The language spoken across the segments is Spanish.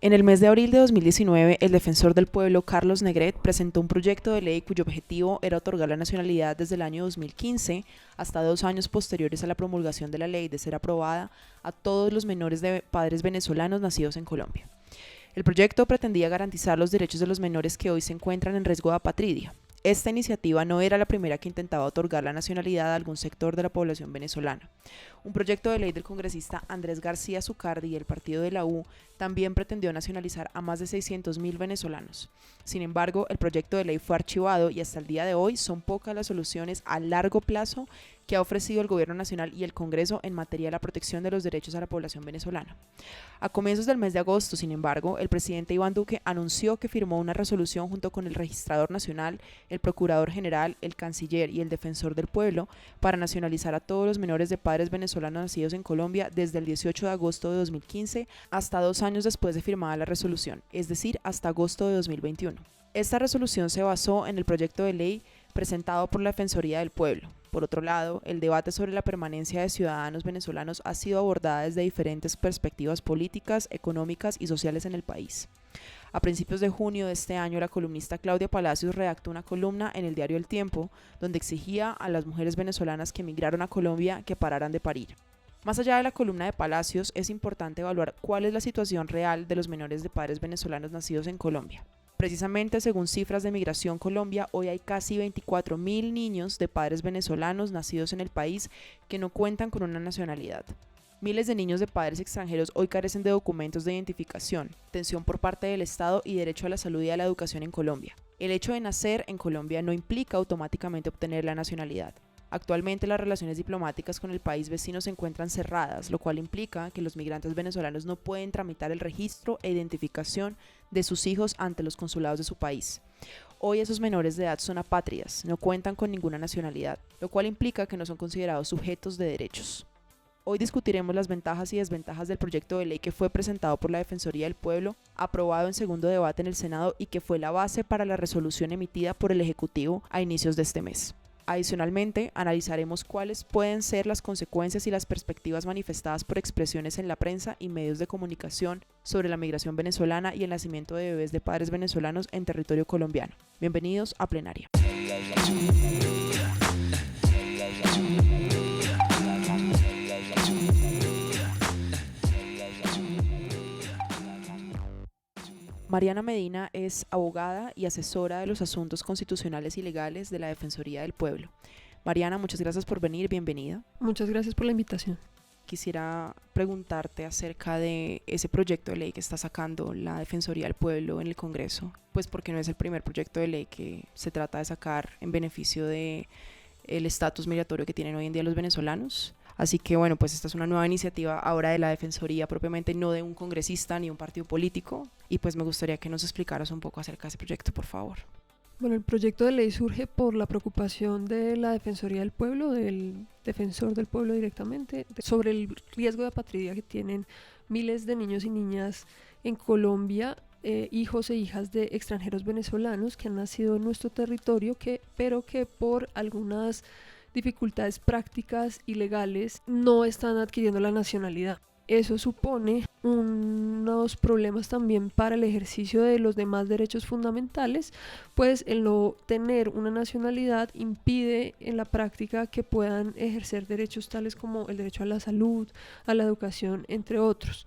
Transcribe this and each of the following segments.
En el mes de abril de 2019, el defensor del pueblo, Carlos Negret, presentó un proyecto de ley cuyo objetivo era otorgar la nacionalidad desde el año 2015 hasta 2 años posteriores a la promulgación de la ley de ser aprobada a todos los menores de padres venezolanos nacidos en Colombia. El proyecto pretendía garantizar los derechos de los menores que hoy se encuentran en riesgo de apatridia. Esta iniciativa no era la primera que intentaba otorgar la nacionalidad a algún sector de la población venezolana. Un proyecto de ley del congresista Andrés García Zucardi y el partido de la U también pretendió nacionalizar a más de 600.000 venezolanos. Sin embargo, el proyecto de ley fue archivado y hasta el día de hoy son pocas las soluciones a largo plazo que ha ofrecido el Gobierno Nacional y el Congreso en materia de la protección de los derechos a la población venezolana. A comienzos del mes de agosto, sin embargo, el presidente Iván Duque anunció que firmó una resolución junto con el Registrador Nacional, el Procurador General, el Canciller y el Defensor del Pueblo para nacionalizar a todos los menores de padres venezolanos nacidos en Colombia desde el 18 de agosto de 2015 hasta 2 años después de firmada la resolución, es decir, hasta agosto de 2021. Esta resolución se basó en el proyecto de ley presentado por la Defensoría del Pueblo. Por otro lado, el debate sobre la permanencia de ciudadanos venezolanos ha sido abordada desde diferentes perspectivas políticas, económicas y sociales en el país. A principios de junio de este año, la columnista Claudia Palacios redactó una columna en el diario El Tiempo, donde exigía a las mujeres venezolanas que emigraron a Colombia que pararan de parir. Más allá de la columna de Palacios, es importante evaluar cuál es la situación real de los menores de padres venezolanos nacidos en Colombia. Precisamente, según cifras de Migración Colombia, hoy hay casi 24.000 niños de padres venezolanos nacidos en el país que no cuentan con una nacionalidad. Miles de niños de padres extranjeros hoy carecen de documentos de identificación, atención por parte del Estado y derecho a la salud y a la educación en Colombia. El hecho de nacer en Colombia no implica automáticamente obtener la nacionalidad. Actualmente las relaciones diplomáticas con el país vecino se encuentran cerradas, lo cual implica que los migrantes venezolanos no pueden tramitar el registro e identificación de sus hijos ante los consulados de su país. Hoy esos menores de edad son apátridas, no cuentan con ninguna nacionalidad, lo cual implica que no son considerados sujetos de derechos. Hoy discutiremos las ventajas y desventajas del proyecto de ley que fue presentado por la Defensoría del Pueblo, aprobado en segundo debate en el Senado y que fue la base para la resolución emitida por el Ejecutivo a inicios de este mes. Adicionalmente, analizaremos cuáles pueden ser las consecuencias y las perspectivas manifestadas por expresiones en la prensa y medios de comunicación sobre la migración venezolana y el nacimiento de bebés de padres venezolanos en territorio colombiano. Bienvenidos a Plenaria. Mariana Medina es abogada y asesora de los asuntos constitucionales y legales de la Defensoría del Pueblo. Mariana, muchas gracias por venir, bienvenida. Muchas gracias por la invitación. Quisiera preguntarte acerca de ese proyecto de ley que está sacando la Defensoría del Pueblo en el Congreso, pues porque no es el primer proyecto de ley que se trata de sacar en beneficio de el estatus migratorio que tienen hoy en día los venezolanos. Así que bueno, pues esta es una nueva iniciativa ahora de la Defensoría, propiamente no de un congresista ni un partido político, y pues me gustaría que nos explicaras un poco acerca de ese proyecto, por favor. Bueno, el proyecto de ley surge por la preocupación de la Defensoría del Pueblo, del Defensor del Pueblo directamente, sobre el riesgo de apatridia que tienen miles de niños y niñas en Colombia, hijos e hijas de extranjeros venezolanos que han nacido en nuestro territorio, pero que por algunas dificultades prácticas y legales no están adquiriendo la nacionalidad. Eso supone unos problemas también para el ejercicio de los demás derechos fundamentales, pues el no tener una nacionalidad impide en la práctica que puedan ejercer derechos tales como el derecho a la salud, a la educación, entre otros.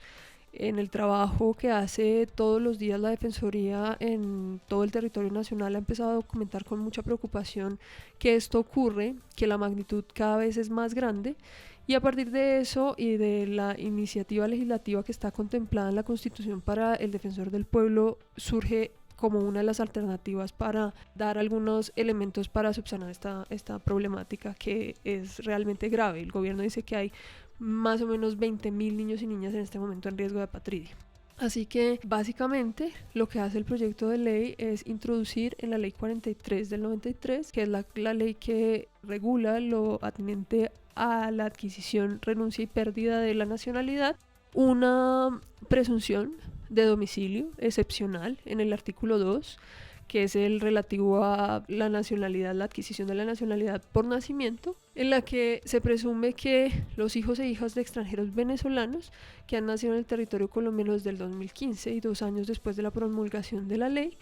En el trabajo que hace todos los días la Defensoría en todo el territorio nacional ha empezado a documentar con mucha preocupación que esto ocurre, que la magnitud cada vez es más grande, y a partir de eso y de la iniciativa legislativa que está contemplada en la Constitución para el Defensor del Pueblo surge como una de las alternativas para dar algunos elementos para subsanar esta problemática que es realmente grave. El gobierno dice que hay más o menos 20.000 niños y niñas en este momento en riesgo de apatridia. Así que básicamente lo que hace el proyecto de ley es introducir en la ley 43 del 93, que es la ley que regula lo atinente a la adquisición, renuncia y pérdida de la nacionalidad, una presunción de domicilio excepcional en el artículo 2 que es el relativo a la nacionalidad, la adquisición de la nacionalidad por nacimiento, en la que se presume que los hijos e hijas de extranjeros venezolanos que han nacido en el territorio colombiano desde el 2015 y 2 años después de la promulgación de la ley,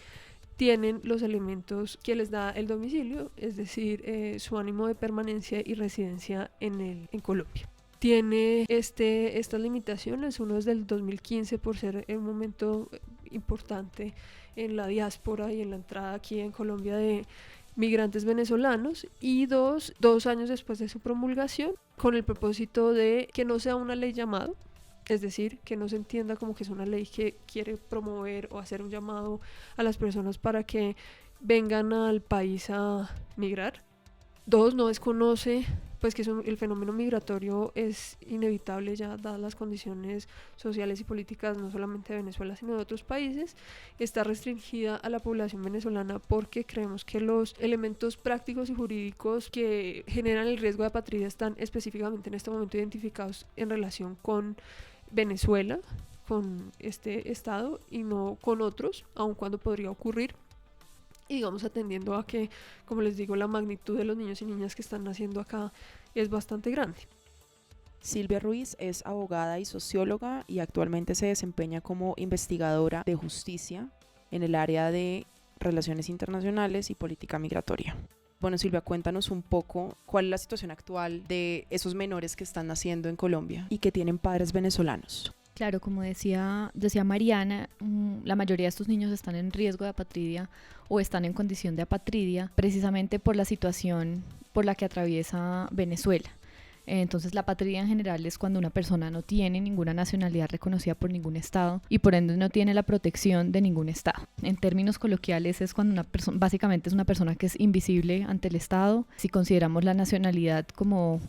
tienen los elementos que les da el domicilio, es decir, su ánimo de permanencia y residencia en Colombia. Tiene estas limitaciones, uno es del 2015 por ser un momento importante en la diáspora y en la entrada aquí en Colombia de migrantes venezolanos, y dos años después de su promulgación, con el propósito de que no sea una ley llamado, es decir, que no se entienda como que es una ley que quiere promover o hacer un llamado a las personas para que vengan al país a migrar. 2, no desconoce pues que el fenómeno migratorio es inevitable ya dadas las condiciones sociales y políticas no solamente de Venezuela sino de otros países. Está restringida a la población venezolana porque creemos que los elementos prácticos y jurídicos que generan el riesgo de apatridia están específicamente en este momento identificados en relación con Venezuela, con este estado y no con otros, aun cuando podría ocurrir. Y digamos atendiendo a que, como les digo, la magnitud de los niños y niñas que están naciendo acá es bastante grande. Silvia Ruiz es abogada y socióloga y actualmente se desempeña como investigadora de justicia en el área de relaciones internacionales y política migratoria. Bueno, Silvia, cuéntanos un poco cuál es la situación actual de esos menores que están naciendo en Colombia y que tienen padres venezolanos. Claro, como decía Mariana, la mayoría de estos niños están en riesgo de apatridia o están en condición de apatridia precisamente por la situación por la que atraviesa Venezuela. Entonces la apatridia en general es cuando una persona no tiene ninguna nacionalidad reconocida por ningún estado y por ende no tiene la protección de ningún estado. En términos coloquiales es cuando una persona, básicamente es una persona que es invisible ante el estado. Si consideramos la nacionalidad como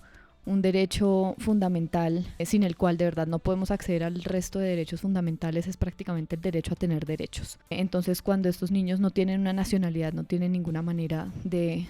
un derecho fundamental sin el cual de verdad no podemos acceder al resto de derechos fundamentales, es prácticamente el derecho a tener derechos. Entonces cuando estos niños no tienen una nacionalidad, no tienen ninguna manera de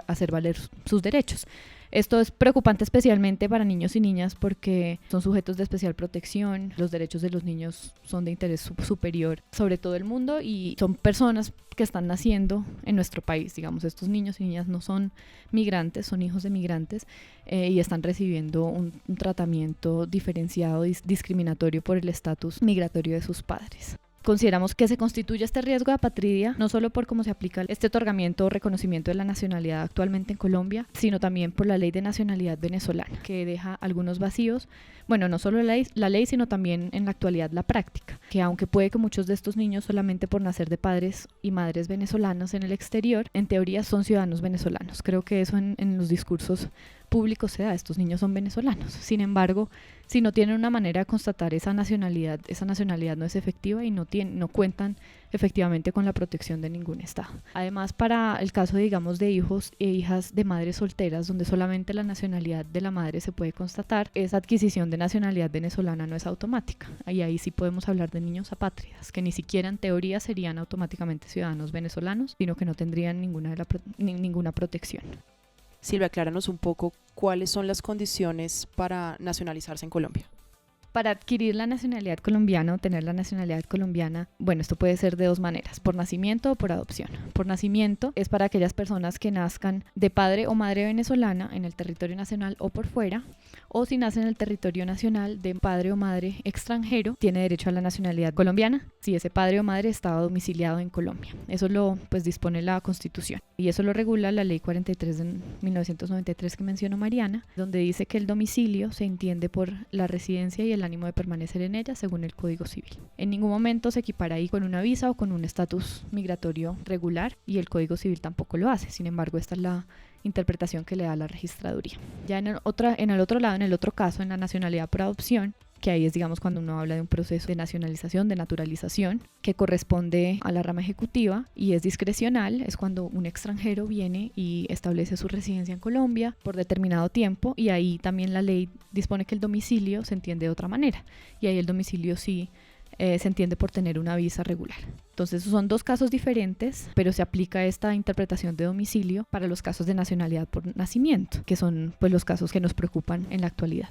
hacer valer sus derechos. Esto es preocupante especialmente para niños y niñas porque son sujetos de especial protección, los derechos de los niños son de interés superior sobre todo el mundo y son personas que están naciendo en nuestro país. Digamos, estos niños y niñas no son migrantes, son hijos de migrantes y están recibiendo un tratamiento diferenciado, discriminatorio por el estatus migratorio de sus padres. Consideramos que se constituye este riesgo de apatridia no solo por cómo se aplica este otorgamiento o reconocimiento de la nacionalidad actualmente en Colombia, sino también por la ley de nacionalidad venezolana, que deja algunos vacíos. Bueno, no solo la ley, sino también en la actualidad la práctica, que aunque puede que muchos de estos niños solamente por nacer de padres y madres venezolanos en el exterior, en teoría son ciudadanos venezolanos. Creo que eso en los discursos públicos se da, estos niños son venezolanos. Sin embargo, si no tienen una manera de constatar esa nacionalidad no es efectiva y no cuentan efectivamente con la protección de ningún estado. Además, para el caso, digamos, de hijos e hijas de madres solteras, donde solamente la nacionalidad de la madre se puede constatar, esa adquisición de nacionalidad venezolana no es automática. Y ahí sí podemos hablar de niños apátridas, que ni siquiera en teoría serían automáticamente ciudadanos venezolanos, sino que no tendrían ninguna protección. Silvia, acláranos un poco cuáles son las condiciones para nacionalizarse en Colombia. Para adquirir la nacionalidad colombiana o tener la nacionalidad colombiana, bueno, esto puede ser de dos maneras, por nacimiento o por adopción. Por nacimiento es para aquellas personas que nazcan de padre o madre venezolana en el territorio nacional o por fuera, o si nace en el territorio nacional de padre o madre extranjero, tiene derecho a la nacionalidad colombiana si ese padre o madre estaba domiciliado en Colombia. Eso lo dispone la Constitución y eso lo regula la Ley 43 de 1993 que mencionó Mariana, donde dice que el domicilio se entiende por la residencia y el ánimo de permanecer en ella según el Código Civil. En ningún momento se equipara ahí con una visa o con un estatus migratorio regular y el Código Civil tampoco lo hace. Sin embargo, esta es la interpretación que le da la registraduría. Ya en el otro caso, en la nacionalidad por adopción, que ahí es, digamos, cuando uno habla de un proceso de nacionalización, de naturalización, que corresponde a la rama ejecutiva y es discrecional, es cuando un extranjero viene y establece su residencia en Colombia por determinado tiempo y ahí también la ley dispone que el domicilio se entiende de otra manera y ahí el domicilio sí se entiende por tener una visa regular. Entonces son dos casos diferentes, pero se aplica esta interpretación de domicilio para los casos de nacionalidad por nacimiento, que son pues los casos que nos preocupan en la actualidad.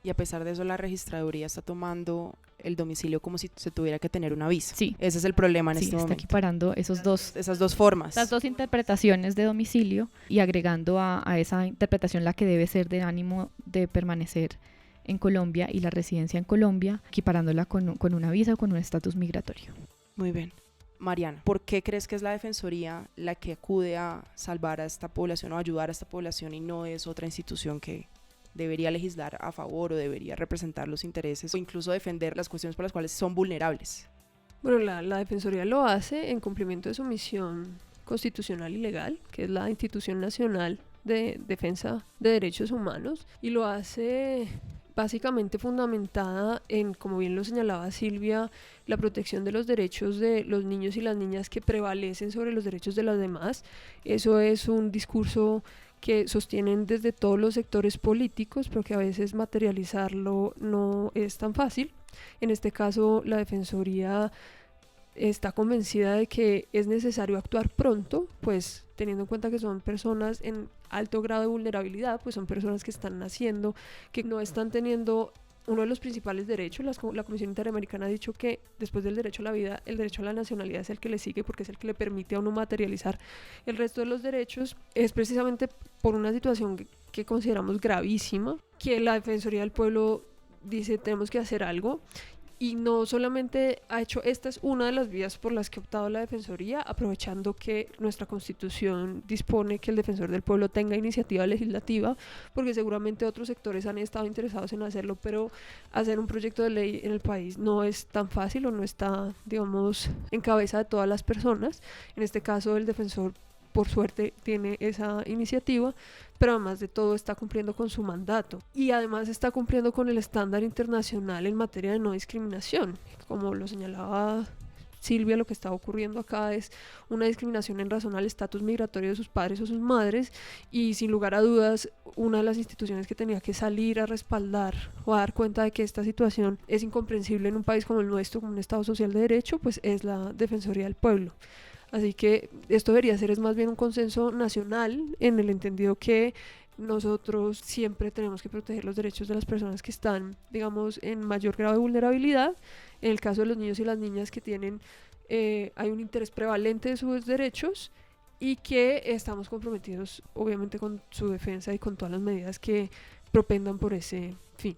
Y a pesar de eso, la registraduría está tomando el domicilio como si se tuviera que tener una visa. Sí. Ese es el problema en Sí, este está momento. equiparando esas dos formas. las dos interpretaciones de domicilio y agregando a esa interpretación la que debe ser de ánimo de permanecer en Colombia y la residencia en Colombia, equiparándola con una visa o con un estatus migratorio. Muy bien. Mariana, ¿por qué crees que es la Defensoría la que acude a salvar a esta población o ayudar a esta población y no es otra institución que debería legislar a favor o debería representar los intereses o incluso defender las cuestiones por las cuales son vulnerables? Bueno, la Defensoría lo hace en cumplimiento de su misión constitucional y legal, que es la Institución Nacional de Defensa de Derechos Humanos, y lo hace básicamente fundamentada en, como bien lo señalaba Silvia, la protección de los derechos de los niños y las niñas que prevalecen sobre los derechos de los demás. Eso es un discurso que sostienen desde todos los sectores políticos, pero que a veces materializarlo no es tan fácil. En este caso, la Defensoría está convencida de que es necesario actuar pronto, pues teniendo en cuenta que son personas en alto grado de vulnerabilidad, pues son personas que están naciendo, que no están teniendo uno de los principales derechos. La Comisión Interamericana ha dicho que después del derecho a la vida, el derecho a la nacionalidad es el que le sigue porque es el que le permite a uno materializar el resto de los derechos. Es precisamente por una situación que consideramos gravísima que la Defensoría del Pueblo dice tenemos que hacer algo. Y no solamente ha hecho, esta es una de las vías por las que ha optado la Defensoría, aprovechando que nuestra Constitución dispone que el Defensor del Pueblo tenga iniciativa legislativa, porque seguramente otros sectores han estado interesados en hacerlo, pero hacer un proyecto de ley en el país no es tan fácil o no está, digamos, en cabeza de todas las personas. En este caso, el Defensor, por suerte, tiene esa iniciativa, pero además de todo está cumpliendo con su mandato y además está cumpliendo con el estándar internacional en materia de no discriminación. Como lo señalaba Silvia, lo que está ocurriendo acá es una discriminación en razón al estatus migratorio de sus padres o sus madres, y sin lugar a dudas una de las instituciones que tenía que salir a respaldar o a dar cuenta de que esta situación es incomprensible en un país como el nuestro, como un Estado social de derecho, pues es la Defensoría del Pueblo. Así que esto debería ser más bien un consenso nacional, en el entendido que nosotros siempre tenemos que proteger los derechos de las personas que están, digamos, en mayor grado de vulnerabilidad. En el caso de los niños y las niñas que tienen, hay un interés prevalente de sus derechos y que estamos comprometidos obviamente con su defensa y con todas las medidas que propendan por ese fin.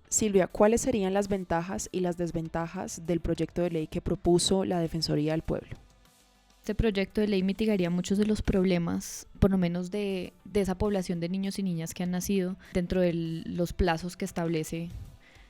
Silvia, ¿cuáles serían las ventajas y las desventajas del proyecto de ley que propuso la Defensoría del Pueblo? Este proyecto de ley mitigaría muchos de los problemas, por lo menos de esa población de niños y niñas que han nacido dentro de los plazos que establece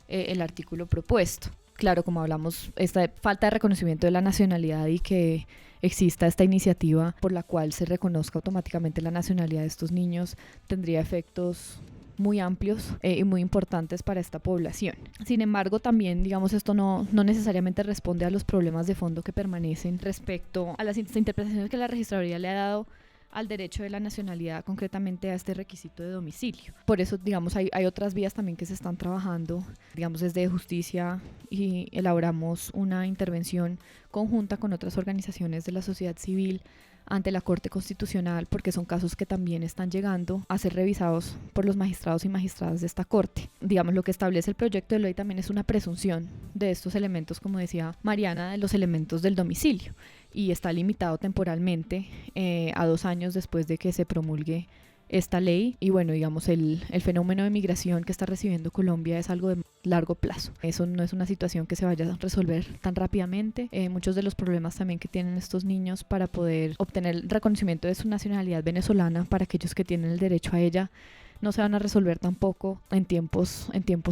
el artículo propuesto. Claro, como hablamos, esta falta de reconocimiento de la nacionalidad y que exista esta iniciativa por la cual se reconozca automáticamente la nacionalidad de estos niños tendría efectos muy amplios y muy importantes para esta población. Sin embargo, también, digamos, esto no necesariamente responde a los problemas de fondo que permanecen respecto a las interpretaciones que la registraduría le ha dado al derecho de la nacionalidad, concretamente a este requisito de domicilio. Por eso, digamos, hay otras vías también que se están trabajando, digamos, desde justicia, y elaboramos una intervención conjunta con otras organizaciones de la sociedad civil ante la Corte Constitucional, porque son casos que también están llegando a ser revisados por los magistrados y magistradas de esta Corte. Digamos, lo que establece el proyecto de ley también es una presunción de estos elementos, como decía Mariana, de los elementos del domicilio, y está limitado temporalmente a 2 años después de que se promulgue esta ley. Y bueno, digamos, el fenómeno de migración que está recibiendo Colombia es algo de largo plazo. Eso no es una situación que se vaya a resolver tan rápidamente. Muchos de los problemas también que tienen estos niños para poder obtener el reconocimiento de su nacionalidad venezolana, para aquellos que tienen el derecho a ella, no se van a resolver tampoco en tiempos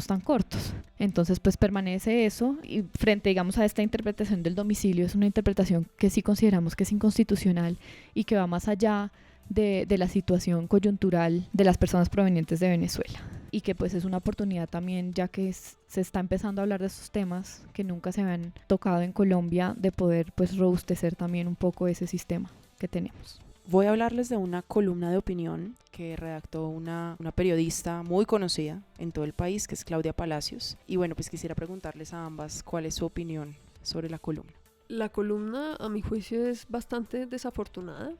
tan cortos. Entonces, pues permanece eso, y frente, digamos, a esta interpretación del domicilio, es una interpretación que sí consideramos que es inconstitucional y que va más allá de la situación coyuntural de las personas provenientes de Venezuela, y que pues es una oportunidad también, ya que se está empezando a hablar de estos temas que nunca se habían tocado en Colombia, de poder pues robustecer también un poco ese sistema que tenemos. Voy a hablarles de una columna de opinión que redactó una periodista muy conocida en todo el país, que es Claudia Palacios. Y bueno, pues quisiera preguntarles a ambas cuál es su opinión sobre la columna. La columna, a mi juicio, es bastante desafortunada,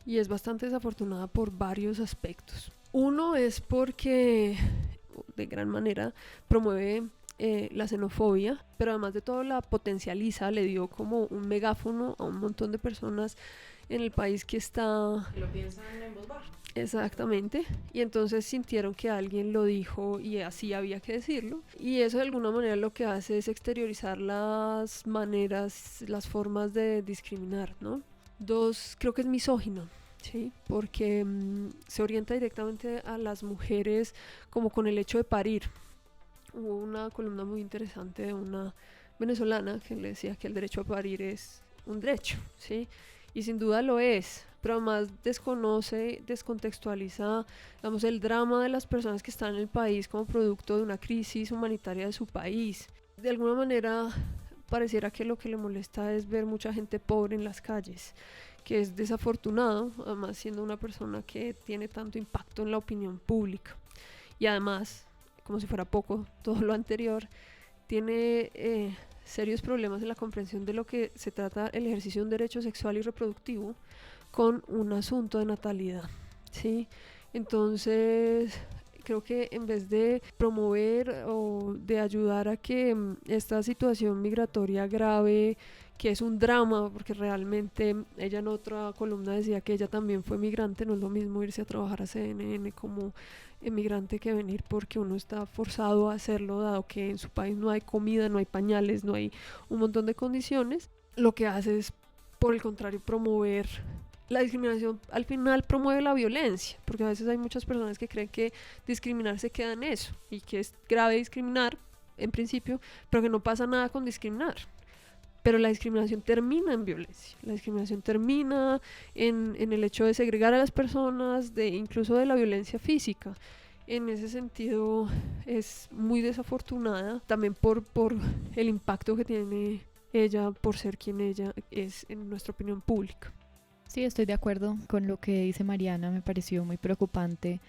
y es bastante desafortunada por varios aspectos. Uno es porque de gran manera promueve la xenofobia, pero además de todo la potencializa, le dio como un megáfono a un montón de personas en el país que está... Lo piensan en voz baja. Exactamente, y entonces sintieron que alguien lo dijo y así había que decirlo, y eso de alguna manera lo que hace es exteriorizar las maneras, las formas de discriminar, ¿no? Dos, creo que es misógino, ¿sí? Porque se orienta directamente a las mujeres como con el hecho de parir. Hubo una columna muy interesante de una venezolana que le decía que el derecho a parir es un derecho, ¿sí? Y sin duda lo es, pero además desconoce, descontextualiza, digamos, el drama de las personas que están en el país como producto de una crisis humanitaria de su país. De alguna manera pareciera que lo que le molesta es ver mucha gente pobre en las calles, que es desafortunado, además siendo una persona que tiene tanto impacto en la opinión pública. Y además, como si fuera poco, todo lo anterior, tiene serios problemas en la comprensión de lo que se trata el ejercicio de un derecho sexual y reproductivo con un asunto de natalidad, ¿sí? Entonces, creo que en vez de promover o de ayudar a que esta situación migratoria grave, que es un drama, porque realmente ella en otra columna decía que ella también fue migrante, no es lo mismo irse a trabajar a CNN como emigrante que venir porque uno está forzado a hacerlo, dado que en su país no hay comida, no hay pañales, no hay un montón de condiciones. Lo que hace es, por el contrario, promover la discriminación. Al final promueve la violencia, porque a veces hay muchas personas que creen que discriminar se queda en eso y que es grave discriminar en principio, pero que no pasa nada con discriminar. Pero la discriminación termina en violencia, la discriminación termina en el hecho de segregar a las personas, de incluso de la violencia física. En ese sentido es muy desafortunada, también por el impacto que tiene ella, por ser quien ella es en nuestra opinión pública. Sí, estoy de acuerdo con lo que dice Mariana, me pareció muy preocupante.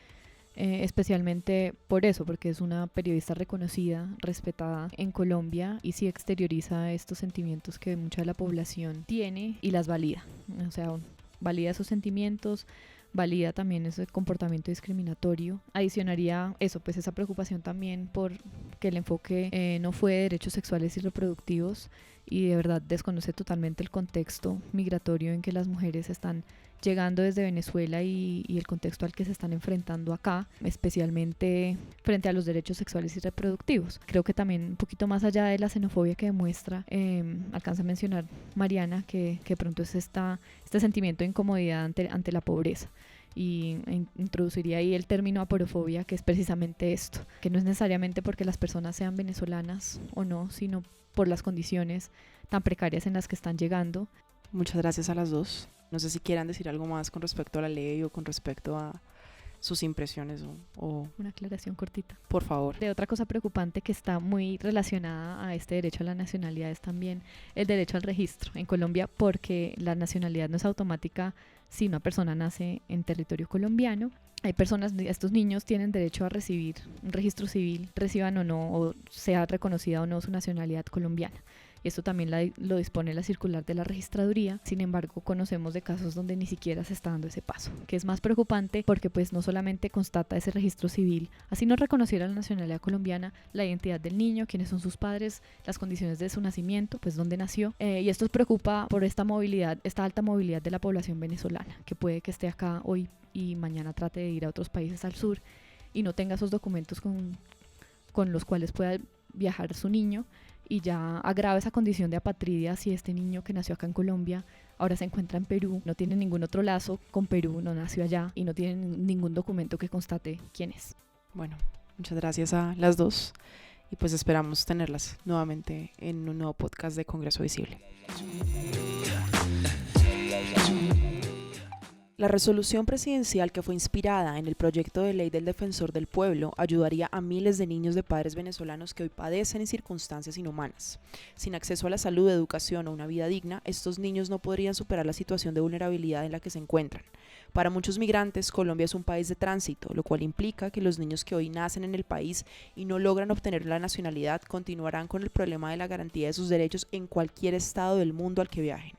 Especialmente por eso, porque es una periodista reconocida, respetada en Colombia y sí exterioriza estos sentimientos que mucha de la población tiene y las valida. O sea, valida esos sentimientos, valida también ese comportamiento discriminatorio. Adicionaría eso, pues esa preocupación también por que el enfoque no fue de derechos sexuales y reproductivos y de verdad desconoce totalmente el contexto migratorio en que las mujeres están llegando desde Venezuela y el contexto al que se están enfrentando acá, especialmente frente a los derechos sexuales y reproductivos. Creo que también un poquito más allá de la xenofobia que demuestra, alcanza a mencionar Mariana, que pronto es este sentimiento de incomodidad ante la pobreza. Y introduciría ahí el término aporofobia, que es precisamente esto, que no es necesariamente porque las personas sean venezolanas o no, sino por las condiciones tan precarias en las que están llegando. Muchas gracias a las dos. No sé si quieran decir algo más con respecto a la ley o con respecto a sus impresiones o... Una aclaración cortita. Por favor. De otra cosa preocupante que está muy relacionada a este derecho a la nacionalidad es también el derecho al registro en Colombia, porque la nacionalidad no es automática si una persona nace en territorio colombiano. Hay personas, estos niños tienen derecho a recibir un registro civil, reciban o no, o sea reconocida o no su nacionalidad colombiana. Y esto también lo dispone la circular de la registraduría. Sin embargo, conocemos de casos donde ni siquiera se está dando ese paso, que es más preocupante porque pues no solamente constata ese registro civil, así no reconociera la nacionalidad colombiana, la identidad del niño, quiénes son sus padres, las condiciones de su nacimiento, pues dónde nació. Y esto preocupa por esta movilidad, esta alta movilidad de la población venezolana, que puede que esté acá hoy y mañana trate de ir a otros países al sur y no tenga esos documentos con los cuales pueda viajar su niño, y ya agrava esa condición de apatridia si este niño que nació acá en Colombia ahora se encuentra en Perú, no tiene ningún otro lazo con Perú, no nació allá y no tiene ningún documento que constate quién es. Bueno, muchas gracias a las dos y pues esperamos tenerlas nuevamente en un nuevo podcast de Congreso Visible. La resolución presidencial que fue inspirada en el proyecto de ley del Defensor del Pueblo ayudaría a miles de niños de padres venezolanos que hoy padecen en circunstancias inhumanas. Sin acceso a la salud, educación o una vida digna, estos niños no podrían superar la situación de vulnerabilidad en la que se encuentran. Para muchos migrantes, Colombia es un país de tránsito, lo cual implica que los niños que hoy nacen en el país y no logran obtener la nacionalidad continuarán con el problema de la garantía de sus derechos en cualquier estado del mundo al que viajen.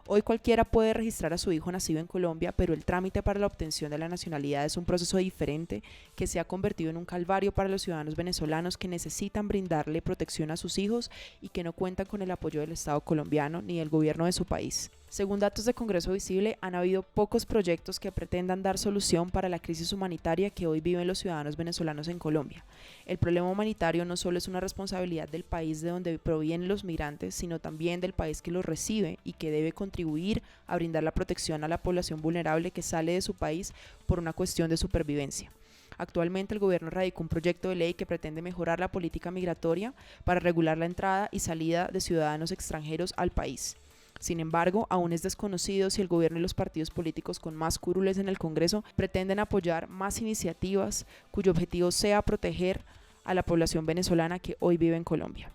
Hoy cualquiera puede registrar a su hijo nacido en Colombia, pero el trámite para la obtención de la nacionalidad es un proceso diferente que se ha convertido en un calvario para los ciudadanos venezolanos que necesitan brindarle protección a sus hijos y que no cuentan con el apoyo del Estado colombiano ni del gobierno de su país. Según datos de Congreso Visible, han habido pocos proyectos que pretendan dar solución para la crisis humanitaria que hoy viven los ciudadanos venezolanos en Colombia. El problema humanitario no solo es una responsabilidad del país de donde provienen los migrantes, sino también del país que los recibe y que debe contribuir a brindar la protección a la población vulnerable que sale de su país por una cuestión de supervivencia. Actualmente el gobierno radicó un proyecto de ley que pretende mejorar la política migratoria para regular la entrada y salida de ciudadanos extranjeros al país. Sin embargo, aún es desconocido si el gobierno y los partidos políticos con más curules en el Congreso pretenden apoyar más iniciativas cuyo objetivo sea proteger a la población venezolana que hoy vive en Colombia.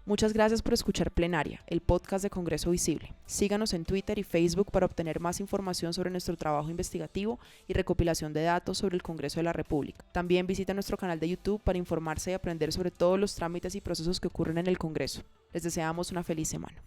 Muchas gracias por escuchar Plenaria, el podcast de Congreso Visible. Síganos en Twitter y Facebook para obtener más información sobre nuestro trabajo investigativo y recopilación de datos sobre el Congreso de la República. También visita nuestro canal de YouTube para informarse y aprender sobre todos los trámites y procesos que ocurren en el Congreso. Les deseamos una feliz semana.